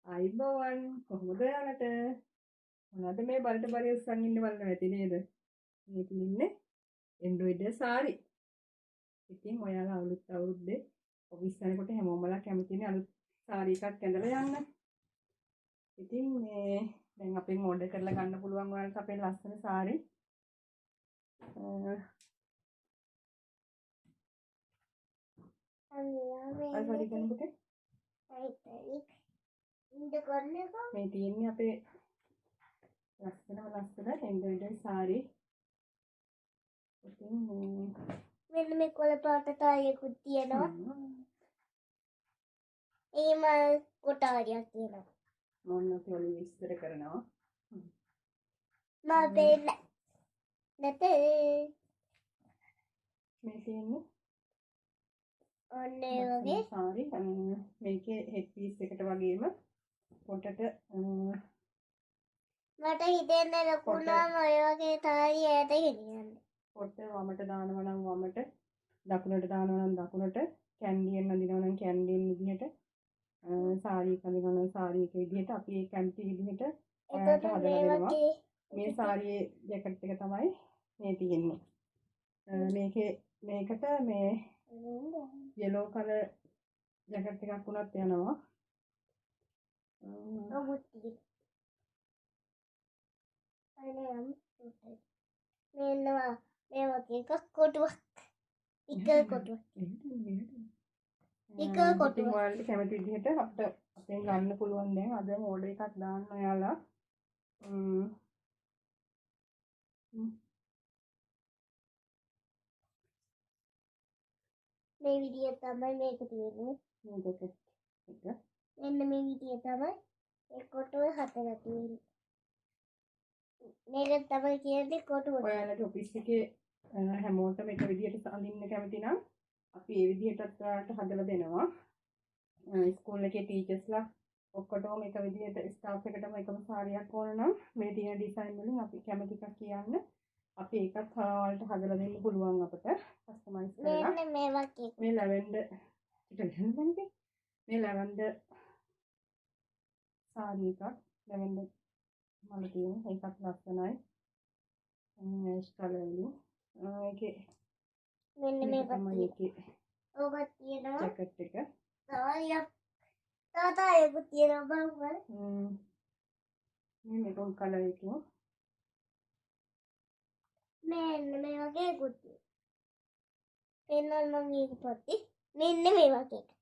අයිබෝවන් කොහොමද යාලට මොනවද මේ බලට බරේ උස්සන් ඉන්න බලන්න ඇති නේද මේක ඉන්නේ එන්ඩ්‍රොයිඩ් සාරි ඉතින් ඔයාලා අලුත් අවුරුද්දේ ඔෆිස් යනකොට හැමෝමලා කැමතිනේ අලුත් සාරි එකක් ඇඳලා යන්න ඉතින් මේ දැන් අපෙන් ඕඩර් කරලා ගන්න පුළුවන් ඔයාලට අපේ ලස්සන සාරි සාරි කෙනෙකුට මේ තියෙන්නේ අපේ ලස්සන එම්බ්‍රොයිඩරි සාරි. ඉතින් මෙන්න මේ කොළ පාට තායකුත් තියෙනවා. ඒම කොටාරියක් තියෙනවා. මොන්න පොලි විස්තර කරනවා. මා බෙල්ල. නැතේ. මේ තියෙන්නේ ඔන්න ඒ වගේ සාරි. මේකේ හෙඩ් පීස් එකට වගේම පොටට මට හිතෙන්නේ ලකුණාම ඔය වගේ තායි ඈත ගෙනියන්න. පොට වමට දානවා නම් වමට, දකුණට දානවා නම් දකුණට, කැන්ඩියෙන් අඳිනවා නම් කැන්ඩියෙන් විදිහට, සාරි එක අඳිනවා නම් සාරි එක විදිහට අපි ඒ කැමති විදිහට ඔයාලට හදලා දෙනවා. මේ සාරියේ ජැකට් එක තමයි මේ තියෙන්නේ. මේකට මේ yellow color ජැකට් එකක් වුණත් යනවා. මේවා මේ වගේ එකක් කොටුවක් එක කොටුවක් ඔයාලට කැමති විදිහට අපෙන් ගන්න පුළුවන්. දැන් අද ඕඩර් එකක් දාන්න ඔයාලා මේ විදිය තමයි මේක තියෙන්නේ. මේ ජැකට් එක මෙන්න මේ විදිය තමයි ඒ කොටුව හදලා තියෙන්නේ. මේක තමයි කියන්නේ කොටුව. ඔයාලට ඔෆිස් එකේ හැමෝටම එක විදිහට අඳින්න කැමති නම් අපි ඒ විදිහටත් ඔයාලට හදලා දෙනවා. ස්කූල් එකේ ටීචර්ස්ලා ඔක්කොටම එක විදිහට ස්ටාෆ් එකටම එකම සාරියක් ඕන නම් මේ තියෙන ඩිසයින් වලින් අපි කැමති එකක් කියන්න අපි ඒකත් ඔයාලට හදලා දෙන්න පුළුවන් අපිට කස්ටමයිස් කරලා. මෙන්න මේ වගේ මේ ලැවෙන්ඩර් මේ ලැවෙන්ඩර් සාරි එකක් ලැවෙන්ඩර් මම තියෙන ඒකත් ලස්සනයි. ඇෂ් කලර් වලින් ඒකේ මෙන්න මේක තමයි ඒකේ ඔබ තියෙනවා ජැකට් එක. තාතායකුත් තියෙනවා බලන්න. මේ මෙරුන් කලර් එකේ මෙන්න මේ වගේ කුටි. පෙන්නන්න මේක පොටි. මෙන්න මේ වගේ.